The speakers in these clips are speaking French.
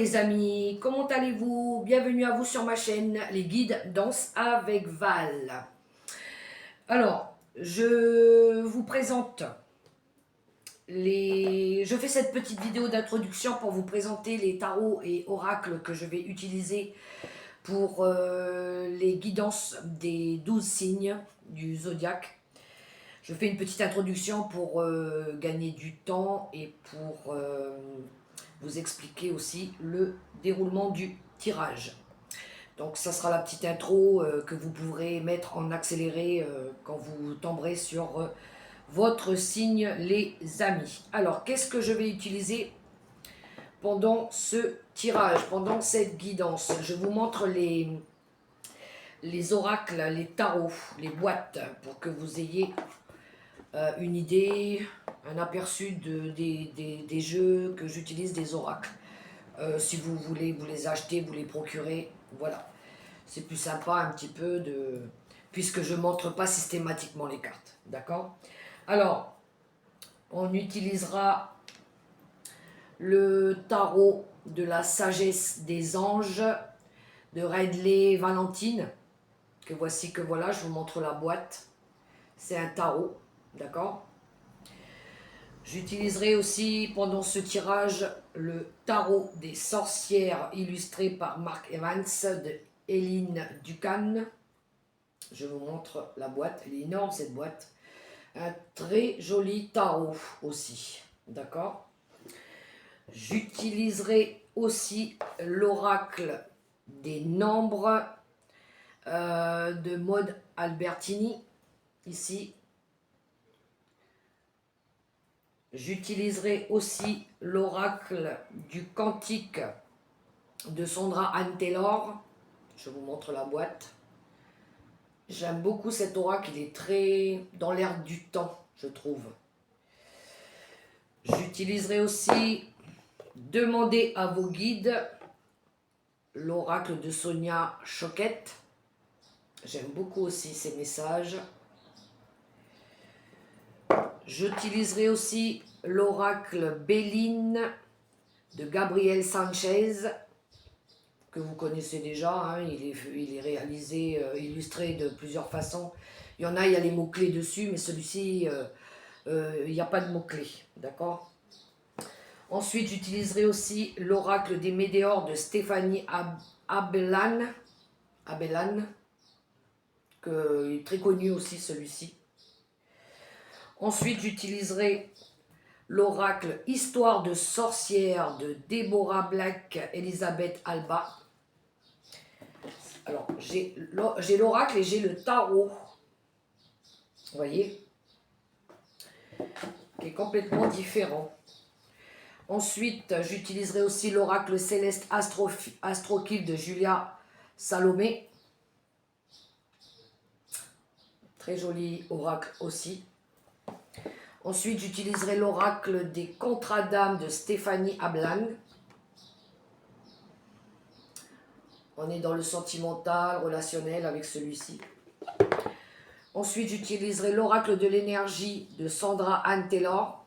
les amis, comment allez-vous? Bienvenue à vous sur ma chaîne, les guides Danse avec Val. Alors, je vous présente Je fais cette petite vidéo d'introduction pour vous présenter les tarots et oracles que je vais utiliser pour les guidances des 12 signes du zodiaque. Je fais une petite introduction pour gagner du temps et pour vous expliquer aussi le déroulement du tirage. Donc ça sera la petite intro que vous pourrez mettre en accéléré quand vous tomberez sur votre signe, les amis. Alors qu'est-ce que je vais utiliser pendant ce tirage, pendant cette guidance? Je vous montre les oracles, les tarots, les boîtes pour que vous ayez une idée, un aperçu des jeux que j'utilise, des oracles. Si vous voulez vous les acheter, vous les procurer, voilà. C'est plus sympa un petit peu puisque je ne montre pas systématiquement les cartes, d'accord? Alors, on utilisera le tarot de la sagesse des anges de Ridley Valentine, que voici, que voilà, je vous montre la boîte. C'est un tarot, d'accord? J'utiliserai aussi pendant ce tirage le tarot des sorcières illustré par Mark Evans de Eileen Ducan. Je vous montre la boîte, elle est énorme cette boîte. Un très joli tarot aussi, d'accord? J'utiliserai aussi l'oracle des nombres de Maud Albertini, ici. J'utiliserai aussi l'oracle du cantique de Sandra Anne Taylor. Je vous montre la boîte. J'aime beaucoup cet oracle, il est très dans l'air du temps, je trouve. J'utiliserai aussi Demandez à vos guides, l'oracle de Sonia Choquette. J'aime beaucoup aussi ces messages. J'utiliserai aussi l'oracle Béline de Gabriel Sanchez, que vous connaissez déjà, hein. Il est réalisé, illustré de plusieurs façons. Il y en a, il y a les mots-clés dessus, mais celui-ci, il n'y a pas de mots-clés, d'accord? Ensuite, j'utiliserai aussi l'oracle des météores de Stéphanie Abellan, que est très connu aussi celui-ci. Ensuite, j'utiliserai l'oracle Histoire de sorcière de Deborah Black, Elisabeth Alba. Alors, j'ai l'oracle et j'ai le tarot. Vous voyez, qui est complètement différent. Ensuite, j'utiliserai aussi l'oracle céleste Astrokill de Julia Salomé. Très joli oracle aussi. Ensuite, j'utiliserai l'oracle des contrats d'âme de Stéphanie Ablan. On est dans le sentimental, relationnel avec celui-ci. Ensuite, j'utiliserai l'oracle de l'énergie de Sandra Anne Taylor.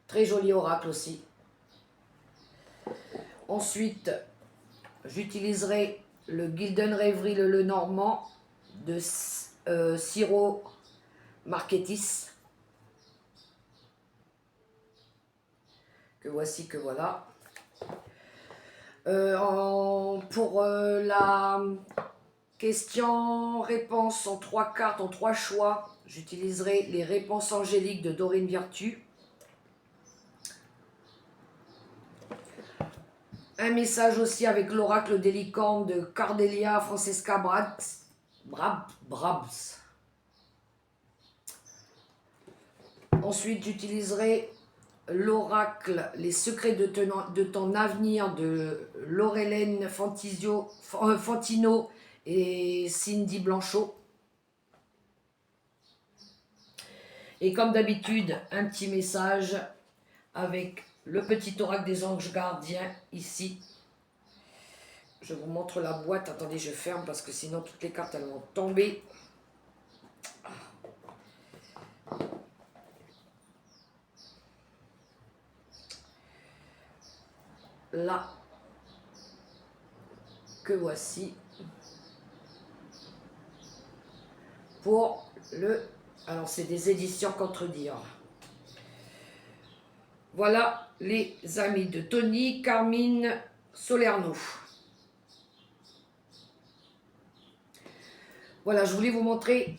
Très joli oracle aussi. Ensuite, j'utiliserai le Gilden Rêverie le Lenormand de Ciro Marketis. Que voici, que voilà. Pour la question-réponse en 3 cartes, en 3 choix, j'utiliserai les réponses angéliques de Dorine Virtue. Un message aussi avec l'oracle des licornes de Cardelia Francesca Brabs. Ensuite, j'utiliserai l'oracle Les secrets de ton avenir de Laurelène Fantino et Cindy Blanchot. Et comme d'habitude, un petit message avec le petit oracle des anges gardiens ici. Je vous montre la boîte. Attendez, je ferme parce que sinon toutes les cartes elles vont tomber. là que voici pour le... Alors c'est des éditions Contredire. Voilà les amis de Tony Carmine Solerno. Voilà, je voulais vous montrer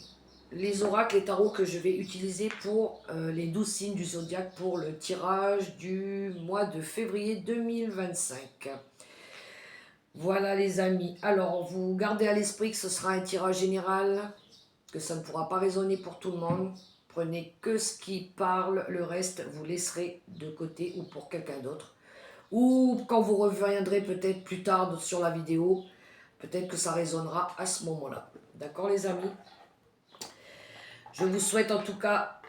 les oracles et tarots que je vais utiliser pour les 12 signes du zodiaque pour le tirage du mois de février 2025. Voilà les amis. Alors, vous gardez à l'esprit que ce sera un tirage général, que ça ne pourra pas résonner pour tout le monde. Prenez que ce qui parle, le reste vous laisserez de côté ou pour quelqu'un d'autre. Ou quand vous reviendrez peut-être plus tard sur la vidéo, peut-être que ça résonnera à ce moment-là. D'accord les amis? Je vous souhaite en tout cas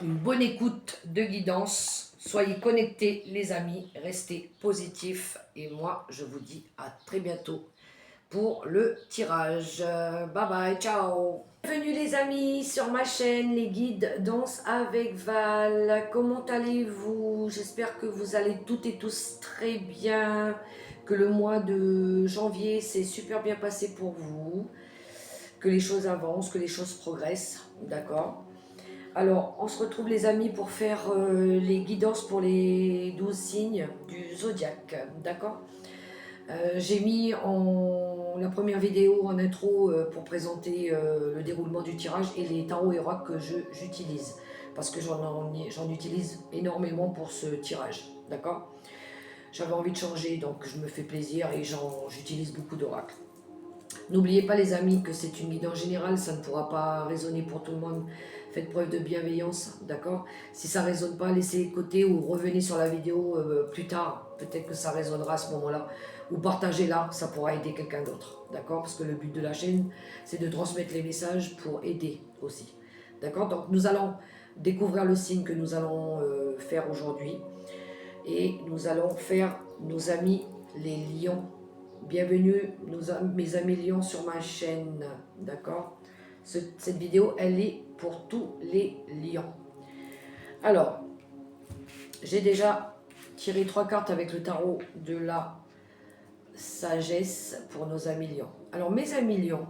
une bonne écoute de guidance. Soyez connectés les amis, restez positifs et moi je vous dis à très bientôt pour le tirage. Bye bye, ciao. Bienvenue les amis sur ma chaîne Les Guides Danse avec Val. Comment allez-vous? J'espère que vous allez toutes et tous très bien, que le mois de janvier s'est super bien passé pour vous, que les choses avancent, que les choses progressent, d'accord? Alors, on se retrouve les amis pour faire les guidances pour les 12 signes du zodiaque, d'accord? J'ai mis la première vidéo en intro pour présenter le déroulement du tirage et les tarots et oracles que j'utilise, parce que j'en utilise énormément pour ce tirage, d'accord? J'avais envie de changer, donc je me fais plaisir et j'utilise beaucoup d'oracles. N'oubliez pas les amis que c'est une guidance générale, ça ne pourra pas résonner pour tout le monde. Faites preuve de bienveillance, d'accord? Si ça ne résonne pas, laissez de côté ou revenez sur la vidéo plus tard. Peut-être que ça résonnera à ce moment-là. Ou partagez-la, ça pourra aider quelqu'un d'autre, d'accord? Parce que le but de la chaîne, c'est de transmettre les messages pour aider aussi, d'accord? Donc nous allons découvrir le signe que nous allons faire aujourd'hui. Et nous allons faire nos amis les lions. Bienvenue mes amis lions sur ma chaîne, d'accord? Cette vidéo, elle est pour tous les lions. Alors, j'ai déjà tiré 3 cartes avec le tarot de la sagesse pour nos amis lions. Alors, mes amis lions,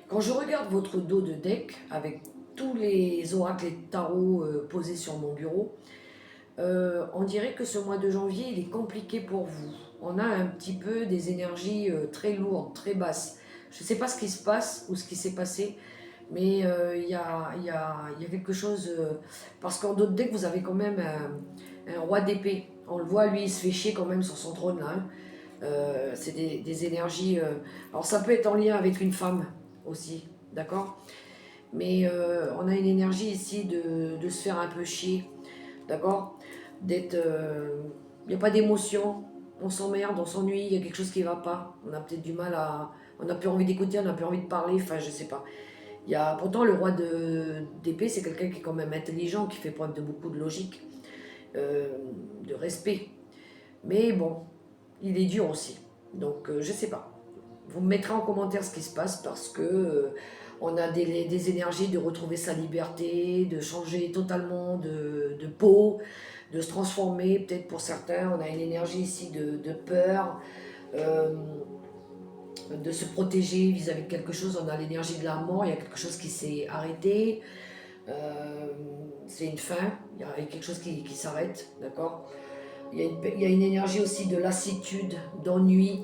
quand je regarde votre dos de deck avec tous les oracles et tarots posés sur mon bureau, on dirait que ce mois de janvier, il est compliqué pour vous. On a un petit peu des énergies très lourdes, très basses. Je ne sais pas ce qui se passe ou ce qui s'est passé, mais il y a quelque chose... parce qu'en d'autres decks, vous avez quand même un roi d'épée. On le voit, lui, il se fait chier quand même sur son trône, là. C'est des énergies... alors ça peut être en lien avec une femme aussi, d'accord? Mais on a une énergie ici de se faire un peu chier, d'accord? D'être... il n'y a pas d'émotion, on s'emmerde, on s'ennuie, il y a quelque chose qui ne va pas. On a peut-être du mal à... On n'a plus envie d'écouter, on n'a plus envie de parler, enfin je sais pas. Pourtant le roi d'épée, c'est quelqu'un qui est quand même intelligent, qui fait preuve de beaucoup de logique, de respect. Mais bon, il est dur aussi. Donc je sais pas. Vous me mettrez en commentaire ce qui se passe parce que on a des énergies de retrouver sa liberté, de changer totalement de peau, de se transformer, peut-être pour certains. On a une énergie ici de peur, de se protéger vis-à-vis de quelque chose. On a l'énergie de la mort, il y a quelque chose qui s'est arrêté. C'est une fin, il y a quelque chose qui s'arrête, d'accord? Il y a une énergie aussi de lassitude, d'ennui.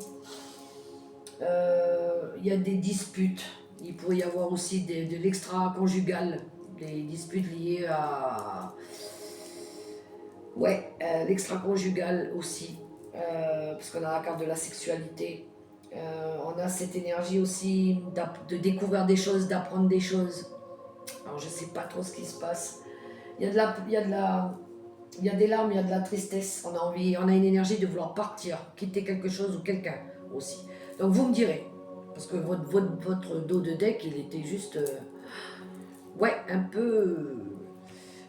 Il y a des disputes. Il pourrait y avoir aussi de l'extra-conjugal, des disputes liées à... Ouais, l'extra-conjugal aussi, parce qu'on a la carte de la sexualité. On a cette énergie aussi de découvrir des choses, d'apprendre des choses. Alors je sais pas trop ce qui se passe. Il y a des larmes, il y a de la tristesse. On a une énergie de vouloir partir, quitter quelque chose ou quelqu'un aussi. Donc vous me direz, parce que votre dos de deck, il était juste, ouais, un peu...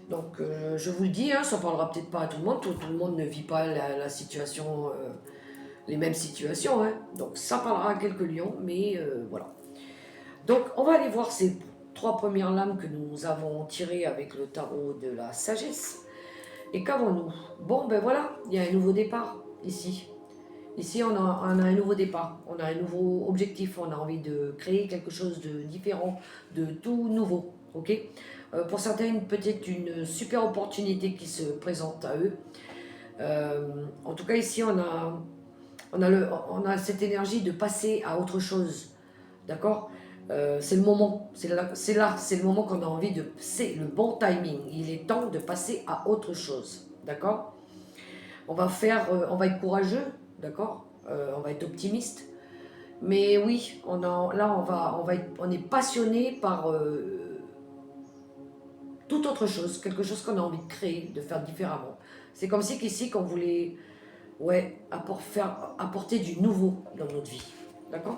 donc je vous le dis, hein, ça parlera peut-être pas à tout le monde. Tout le monde ne vit pas la situation, les mêmes situations. Hein. Donc ça parlera à quelques lions, mais voilà. Donc on va aller voir ces 3 premières lames que nous avons tirées avec le tarot de la sagesse. Et qu'avons-nous? Bon, ben voilà, il y a un nouveau départ. ici. Ici, on a un nouveau départ, on a un nouveau objectif, on a envie de créer quelque chose de différent, de tout nouveau, ok. Pour certains, peut-être une super opportunité qui se présente à eux. En tout cas, ici, on a cette énergie de passer à autre chose, d'accord. C'est le moment, c'est le moment qu'on a envie de... C'est le bon timing, il est temps de passer à autre chose, d'accord. On va être courageux, d'accord, on va être optimiste, mais oui, on est passionné par toute autre chose, quelque chose qu'on a envie de créer, de faire différemment. C'est comme si qu'ici, qu'on voulait, ouais, apporter du nouveau dans notre vie, d'accord.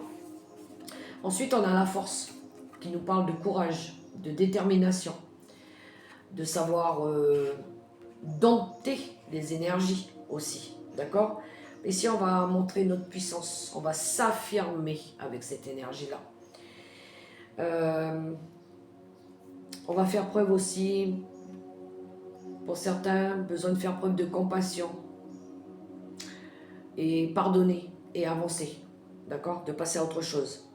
Ensuite, on a la force, qui nous parle de courage, de détermination, de savoir dompter les énergies aussi, d'accord. Ici, on va montrer notre puissance, on va s'affirmer avec cette énergie-là. On va faire preuve aussi, pour certains, besoin de faire preuve de compassion et pardonner et avancer, d'accord, de passer à autre chose.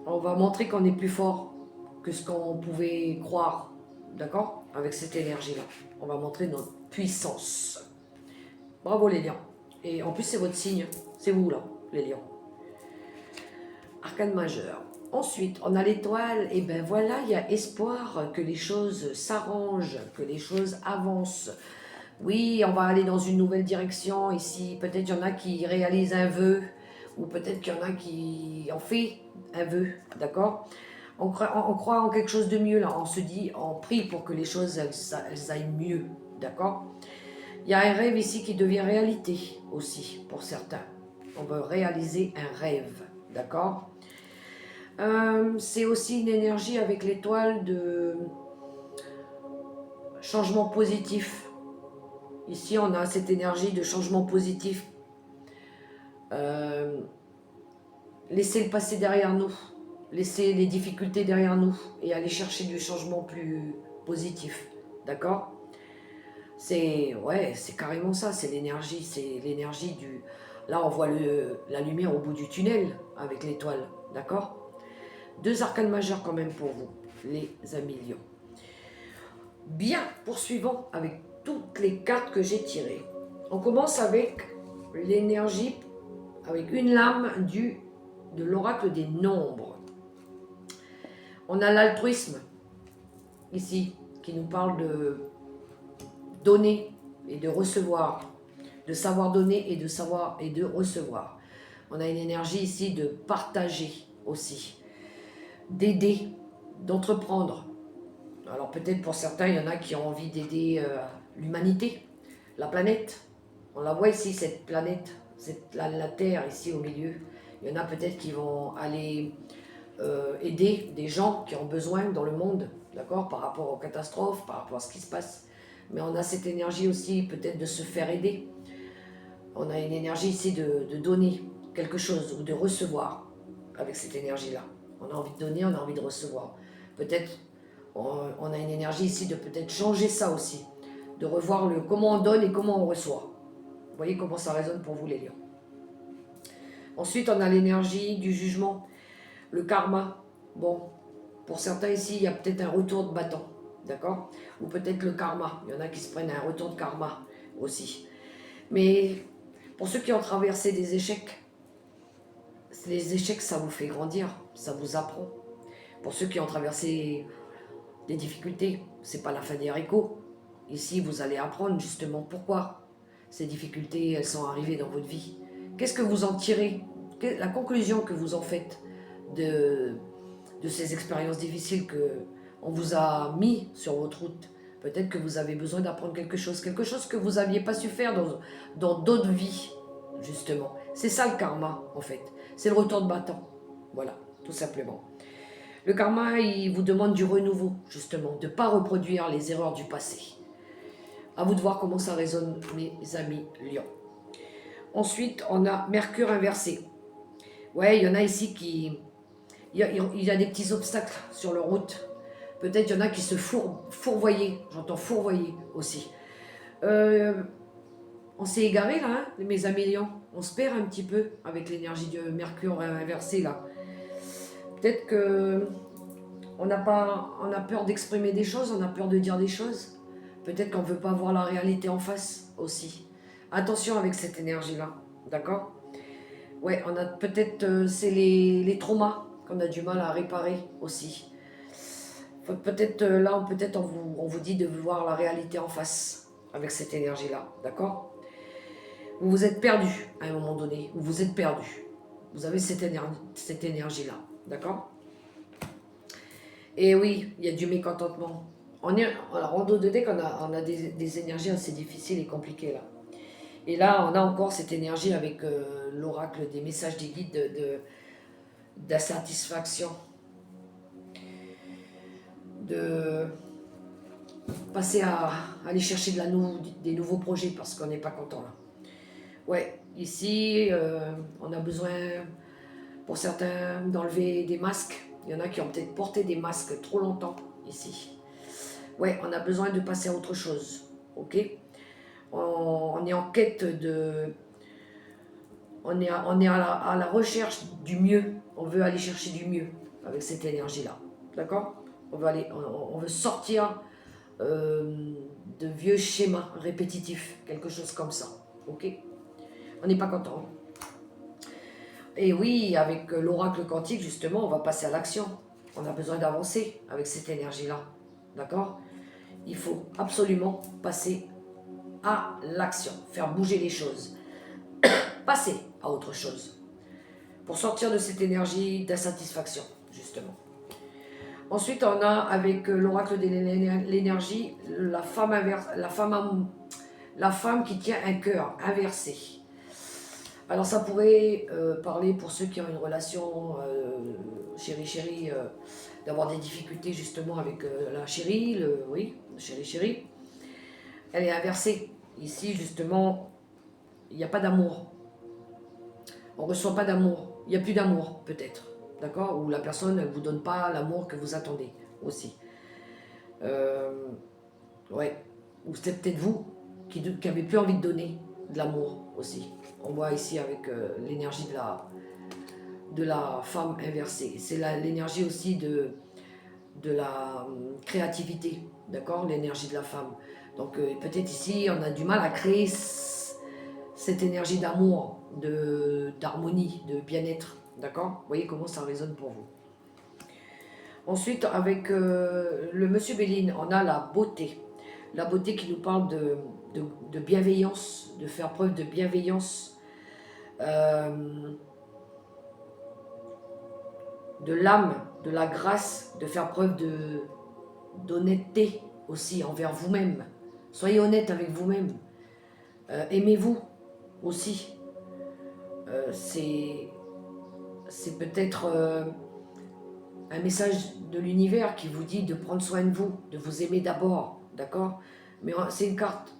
On va montrer qu'on est plus fort que ce qu'on pouvait croire, d'accord, avec cette énergie-là. On va montrer notre puissance. Bravo les lions. Et en plus, c'est votre signe, c'est vous là, les lions. Arcane majeur. Ensuite, on a l'étoile, et ben voilà, il y a espoir que les choses s'arrangent, que les choses avancent. Oui, on va aller dans une nouvelle direction. Ici, peut-être il y en a qui réalisent un vœu, ou peut-être qu'il y en a qui en fait un vœu, d'accord. On croit en quelque chose de mieux là, on se dit, on prie pour que les choses elles aillent mieux, d'accord. Il y a un rêve ici qui devient réalité aussi, pour certains. On veut réaliser un rêve, d'accord. C'est aussi une énergie avec l'étoile de changement positif. Ici, on a cette énergie de changement positif. Laisser le passé derrière nous, laisser les difficultés derrière nous et aller chercher du changement plus positif, d'accord. C'est carrément ça, c'est l'énergie du... Là, on voit la lumière au bout du tunnel avec l'étoile, d'accord. 2 arcanes majeures quand même pour vous, les amis lions. Bien, poursuivons avec toutes les cartes que j'ai tirées. On commence avec l'énergie, avec une lame de l'oracle des nombres. On a l'altruisme, ici, qui nous parle de donner et de recevoir, de savoir donner et de recevoir. On a une énergie ici de partager aussi, d'aider, d'entreprendre. Alors peut-être pour certains, il y en a qui ont envie d'aider l'humanité, la planète. On la voit ici, cette planète, la Terre ici au milieu. Il y en a peut-être qui vont aller aider des gens qui ont besoin dans le monde, d'accord, par rapport aux catastrophes, par rapport à ce qui se passe. Mais on a cette énergie aussi peut-être de se faire aider. On a une énergie ici de donner quelque chose ou de recevoir avec cette énergie-là. On a envie de donner, on a envie de recevoir. Peut-être on a une énergie ici de peut-être changer ça aussi, de revoir comment on donne et comment on reçoit. Vous voyez comment ça résonne pour vous les lions. Ensuite, on a l'énergie du jugement, le karma. Bon, pour certains ici, il y a peut-être un retour de bâton, d'accord. Ou peut-être le karma, il y en a qui se prennent un retour de karma aussi. Mais pour ceux qui ont traversé des échecs, les échecs, ça vous fait grandir, ça vous apprend. Pour ceux qui ont traversé des difficultés, c'est pas la fin des haricots. Ici, vous allez apprendre justement pourquoi ces difficultés, elles sont arrivées dans votre vie. Qu'est-ce que vous en tirez? La conclusion que vous en faites de ces expériences difficiles qu'on vous a mis sur votre route. Peut-être que vous avez besoin d'apprendre quelque chose que vous n'aviez pas su faire dans d'autres vies, justement. C'est ça le karma, en fait. C'est le retour de bâton. Voilà, tout simplement. Le karma, il vous demande du renouveau, justement, de ne pas reproduire les erreurs du passé. À vous de voir comment ça résonne, mes amis lions. Ensuite, on a Mercure inversé. Ouais, il y en a ici qui... Il y a des petits obstacles sur leur route. Peut-être il y en a qui se fourvoyer. J'entends fourvoyer aussi. On s'est égaré là, hein, mes amis lions. On se perd un petit peu avec l'énergie de Mercure inversée là. Peut-être que on a peur d'exprimer des choses, on a peur de dire des choses. Peut-être qu'on ne veut pas voir la réalité en face aussi. Attention avec cette énergie-là, d'accord? Ouais, on a peut-être, c'est les traumas qu'on a du mal à réparer aussi. Peut-être là, peut-être on vous dit de voir la réalité en face avec cette énergie-là, d'accord? Vous vous êtes perdu à un moment donné, vous vous êtes perdu. Vous avez cette énergie-là, d'accord? Et oui, il y a du mécontentement. Alors, en 2D, on a des énergies assez difficiles et compliquées là. Et là, on a encore cette énergie avec l'oracle des messages des guides d'insatisfaction, de passer à aller chercher des nouveaux projets parce qu'on n'est pas content là. Ouais, ici, on a besoin, pour certains, d'enlever des masques. Il y en a qui ont peut-être porté des masques trop longtemps ici. Ouais, on a besoin de passer à autre chose, ok? On est en quête de... On est à la recherche du mieux. On veut aller chercher du mieux avec cette énergie-là, d'accord? On veut sortir de vieux schémas répétitifs, quelque chose comme ça, ok? On n'est pas content. Et oui, avec l'oracle quantique, justement, on va passer à l'action. On a besoin d'avancer avec cette énergie-là, d'accord? Il faut absolument passer à l'action, faire bouger les choses, passer à autre chose, pour sortir de cette énergie d'insatisfaction, justement. Ensuite, on a avec l'oracle de l'énergie, la femme qui tient un cœur inversé. Alors ça pourrait parler pour ceux qui ont une relation chérie-chérie, d'avoir des difficultés justement avec la chérie, oui, chérie-chérie. Elle est inversée. Ici, justement, il n'y a pas d'amour. On ne reçoit pas d'amour. Il n'y a plus d'amour, peut-être. D'accord? Ou la personne ne vous donne pas l'amour que vous attendez aussi. Ouais. Ou c'est peut-être vous qui n'avez plus envie de donner de l'amour aussi. On voit ici avec l'énergie de la femme inversée. C'est l'énergie aussi de la créativité. D'accord? L'énergie de la femme. Donc peut-être ici, on a du mal à créer cette énergie d'amour, d'harmonie, de bien-être. D'accord? Vous voyez comment ça résonne pour vous. Ensuite, avec le monsieur Béline, on a la beauté. La beauté qui nous parle de bienveillance, de faire preuve de bienveillance, de l'âme, de la grâce, de faire preuve d'honnêteté aussi envers vous-même. Soyez honnête avec vous-même. Aimez-vous aussi. C'est peut-être un message de l'univers qui vous dit de prendre soin de vous, de vous aimer d'abord, d'accord? Mais c'est une carte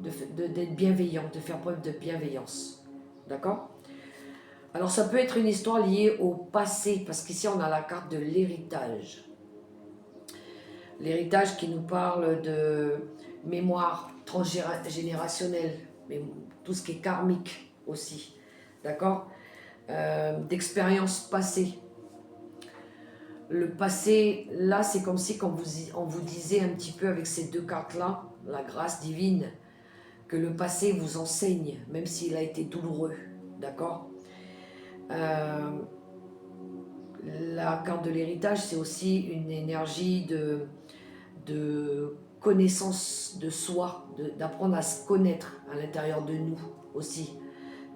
d'être bienveillant, de faire preuve de bienveillance, d'accord? Alors ça peut être une histoire liée au passé, parce qu'ici on a la carte de l'héritage. L'héritage qui nous parle de mémoire transgénérationnelle, mais tout ce qui est karmique aussi, d'accord? D'expériences passées. Le passé, là, c'est comme si on vous disait un petit peu avec ces deux cartes-là, la grâce divine, que le passé vous enseigne, même s'il a été douloureux, d'accord? La carte de l'héritage, c'est aussi une énergie de connaissance de soi, d'apprendre à se connaître à l'intérieur de nous aussi,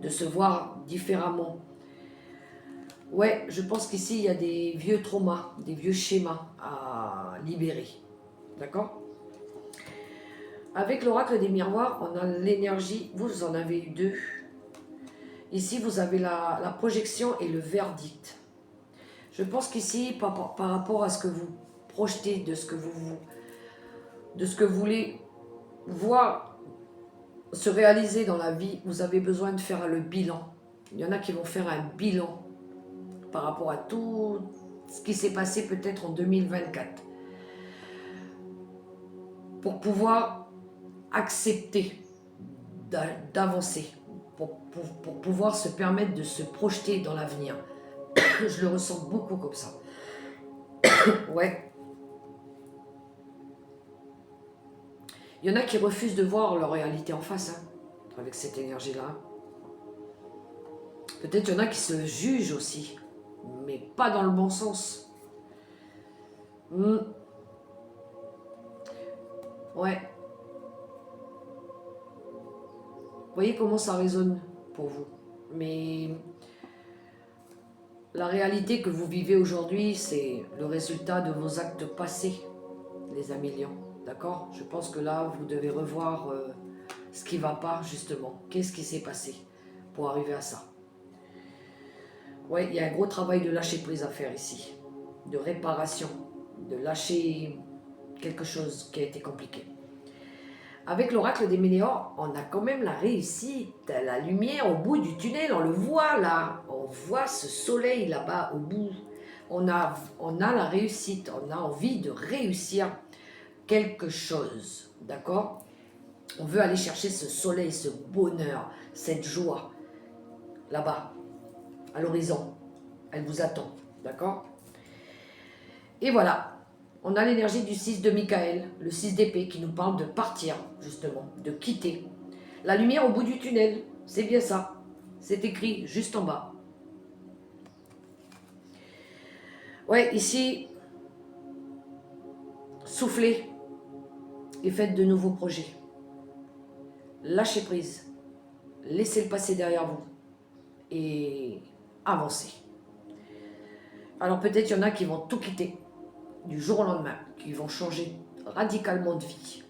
de se voir différemment. Ouais, je pense qu'ici, il y a des vieux traumas, des vieux schémas à libérer. D'accord? Avec l'oracle des miroirs, on a l'énergie. Vous en avez eu deux. Ici, vous avez la projection et le verdict. Je pense qu'ici, par rapport à ce que vous projetez, de ce que vous voulez voir se réaliser dans la vie, vous avez besoin de faire le bilan. Il y en a qui vont faire un bilan par rapport à tout ce qui s'est passé peut-être en 2024. Pour pouvoir accepter d'avancer, pour pouvoir se permettre de se projeter dans l'avenir. Je le ressens beaucoup comme ça. Ouais. Il y en a qui refusent de voir leur réalité en face, hein, avec cette énergie-là. Peut-être il y en a qui se jugent aussi, mais pas dans le bon sens. Ouais. Vous voyez comment ça résonne pour vous. Mais la réalité que vous vivez aujourd'hui, c'est le résultat de vos actes passés, les amis lions. D'accord? Je pense que là, vous devez revoir ce qui ne va pas, justement. Qu'est-ce qui s'est passé pour arriver à ça? Ouais, il y a un gros travail de lâcher prise à faire ici. De réparation. De lâcher quelque chose qui a été compliqué. Avec l'oracle des météores, on a quand même la réussite, la lumière au bout du tunnel, on le voit là, on voit ce soleil là-bas au bout. On a la réussite, on a envie de réussir quelque chose, d'accord? On veut aller chercher ce soleil, ce bonheur, cette joie, là-bas, à l'horizon. Elle vous attend, d'accord? Et voilà. On a l'énergie du 6 de Michael, le 6 d'épée, qui nous parle de partir, justement, de quitter. La lumière au bout du tunnel, c'est bien ça. C'est écrit juste en bas. Ouais, ici, soufflez et faites de nouveaux projets. Lâchez prise. Laissez le passé derrière vous. Et avancez. Alors peut-être il y en a qui vont tout quitter du jour au lendemain, qui vont changer radicalement de vie.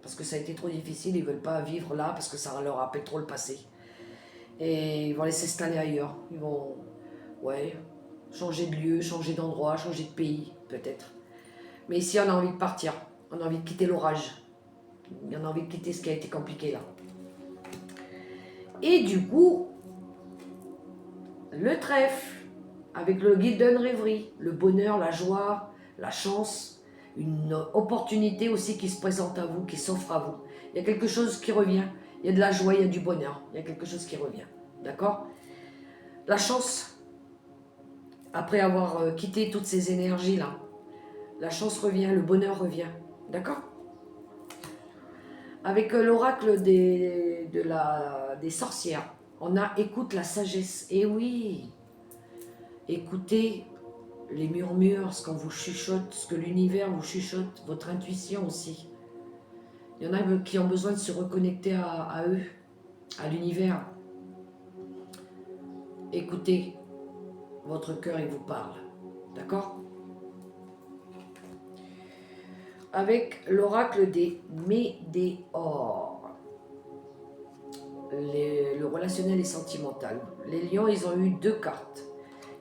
Parce que ça a été trop difficile, ils ne veulent pas vivre là parce que ça leur rappelle trop le passé. Et ils vont aller s'installer ailleurs. Ils vont, ouais, changer de lieu, changer d'endroit, changer de pays, peut-être. Mais ici, on a envie de partir. On a envie de quitter l'orage. On a envie de quitter ce qui a été compliqué là. Et du coup, le trèfle, avec le Golden Reverie, le bonheur, la joie, la chance, une opportunité aussi qui se présente à vous, qui s'offre à vous. Il y a quelque chose qui revient, il y a de la joie, il y a du bonheur, il y a quelque chose qui revient, d'accord? La chance, après avoir quitté toutes ces énergies-là, la chance revient, le bonheur revient, d'accord? Avec l'oracle des sorcières, on a écoute la sagesse, et oui, écoutez les murmures, ce qu'on vous chuchote, ce que l'univers vous chuchote, votre intuition aussi. Il y en a qui ont besoin de se reconnecter à eux, à l'univers. Écoutez, votre cœur, il vous parle. D'accord? Avec l'oracle des météores, le relationnel et sentimental. Les lions, ils ont eu 2 cartes.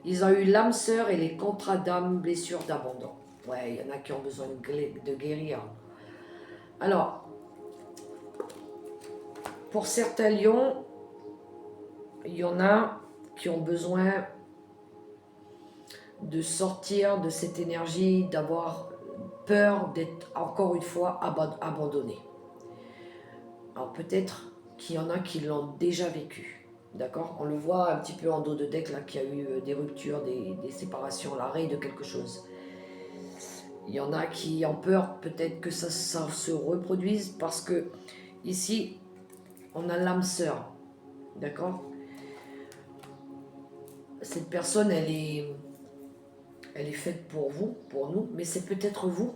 Ils ont eu l'âme sœur et les contrats d'âme, blessures d'abandon. Ouais, il y en a qui ont besoin de guérir. Alors, pour certains lions, il y en a qui ont besoin de sortir de cette énergie, d'avoir peur d'être encore une fois abandonné. Alors peut-être qu'il y en a qui l'ont déjà vécu, d'accord? On le voit un petit peu en dos de deck là, qu'il y a eu des ruptures, des séparations, l'arrêt de quelque chose. Il y en a qui ont peur peut-être que ça se reproduise parce que ici, on a l'âme sœur, d'accord? Cette personne, elle est faite pour vous, pour nous, mais c'est peut-être vous.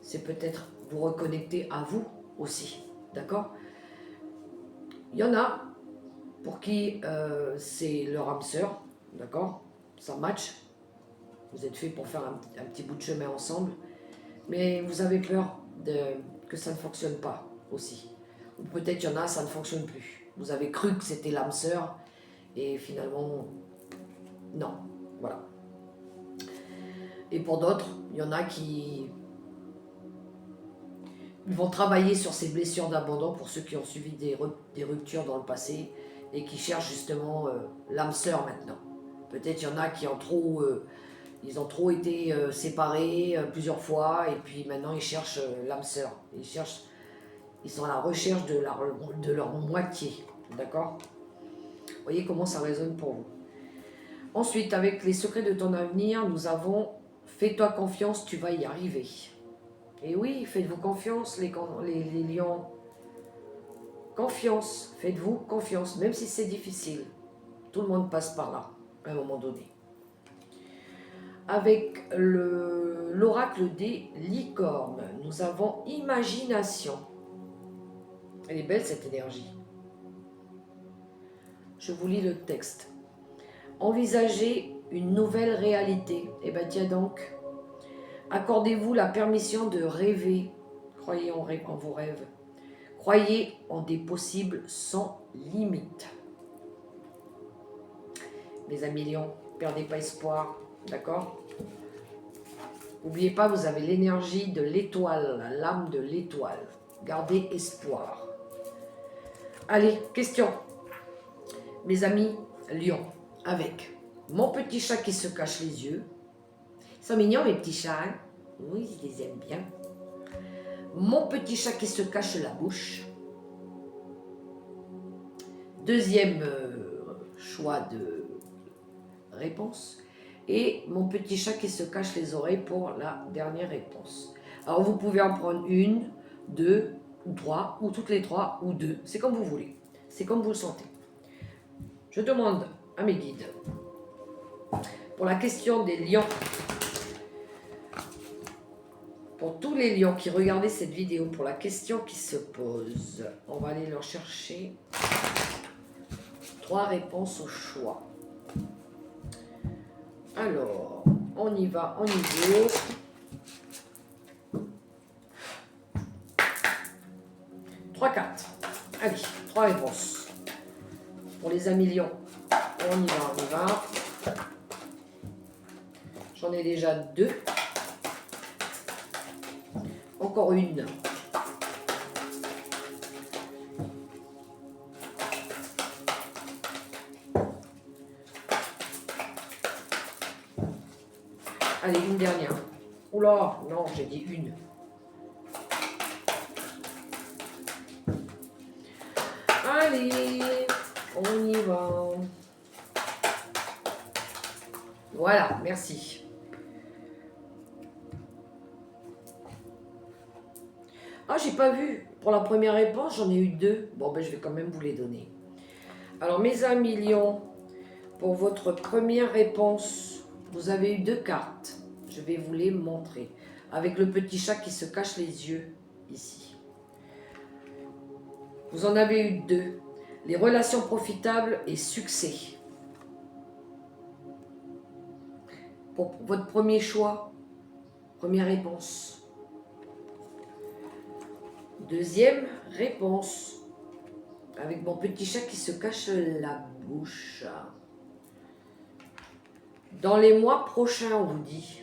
C'est peut-être vous reconnecter à vous aussi, d'accord? Il y en a pour qui c'est leur âme sœur, d'accord? Ça match. Vous êtes fait pour faire un petit bout de chemin ensemble, mais vous avez peur que ça ne fonctionne pas aussi. Ou peut-être il y en a, ça ne fonctionne plus. Vous avez cru que c'était l'âme sœur, et finalement, non. Voilà. Et pour d'autres, il y en a qui vont travailler sur ces blessures d'abandon pour ceux qui ont subi des ruptures dans le passé et qui cherchent justement l'âme sœur maintenant. Peut-être il y en a qui ont ils ont trop été séparés plusieurs fois et puis maintenant ils cherchent l'âme sœur. Ils Ils sont à la recherche de leur moitié. D'accord? Vous voyez comment ça résonne pour vous. Ensuite, avec les secrets de ton avenir, nous avons « Fais-toi confiance, tu vas y arriver ». Et oui, faites-vous confiance, les lions. Confiance, faites-vous confiance, même si c'est difficile. Tout le monde passe par là, à un moment donné. Avec l'oracle des licornes, nous avons imagination. Elle est belle cette énergie. Je vous lis le texte. Envisagez une nouvelle réalité. Eh bien tiens donc, accordez-vous la permission de rêver. Croyez en vos rêves. Croyez en des possibles sans limite. Mes amis lions, perdez pas espoir, d'accord? N'oubliez pas, vous avez l'énergie de l'étoile, l'âme de l'étoile. Gardez espoir. Allez, question. Mes amis lions, avec mon petit chat qui se cache les yeux. Ils sont mignons mes petits chats, hein? Oui, je les aime bien. Mon petit chat qui se cache la bouche. Deuxième choix de réponse. Et mon petit chat qui se cache les oreilles pour la dernière réponse. Alors vous pouvez en prendre une, deux, ou trois, ou toutes les trois, ou deux. C'est comme vous voulez. C'est comme vous le sentez. Je demande à mes guides, pour la question des lions, pour tous les lions qui regardaient cette vidéo, pour la question qui se pose, on va aller leur chercher 3 réponses au choix. Alors, on y va en niveau. Trois cartes. Allez, 3 réponses. Pour les amis lions, on y va, on y va. J'en ai déjà 2. Encore une. Allez, une dernière. Oula, non, j'ai dit une. Allez, on y va. Voilà, merci. Ah, j'ai pas vu. Pour la première réponse, j'en ai eu 2. Bon, ben, je vais quand même vous les donner. Alors, mes amis lions, pour votre première réponse, vous avez eu 2 cartes. Je vais vous les montrer. Avec le petit chat qui se cache les yeux, ici. Vous en avez eu 2. Les relations profitables et succès. Pour votre premier choix, première réponse. Deuxième réponse. Avec mon petit chat qui se cache la bouche. Dans les mois prochains, on vous dit.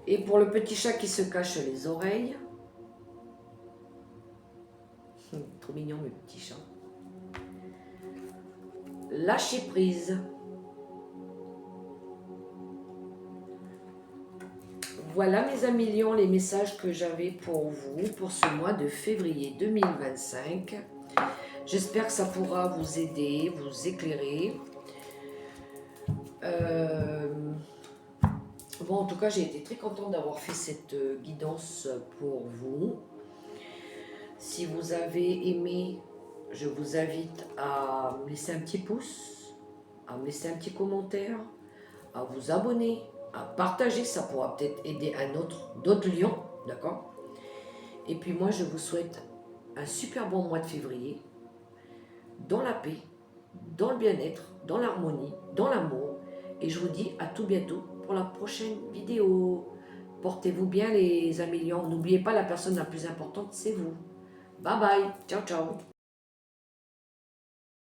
Et pour le petit chat qui se cache les oreilles. Trop mignon, mes petits chats. Lâcher prise. Voilà mes amis lions, les messages que j'avais pour vous pour ce mois de février 2025. J'espère que ça pourra vous aider, vous éclairer. Bon, en tout cas, j'ai été très contente d'avoir fait cette guidance pour vous. Si vous avez aimé, je vous invite à me laisser un petit pouce, à me laisser un petit commentaire, à vous abonner, à partager, ça pourra peut-être aider d'autres lions, d'accord? Et puis moi, je vous souhaite un super bon mois de février, dans la paix, dans le bien-être, dans l'harmonie, dans l'amour. Et je vous dis à tout bientôt pour la prochaine vidéo. Portez-vous bien les amis lions. N'oubliez pas, la personne la plus importante, c'est vous. Bye bye, ciao ciao.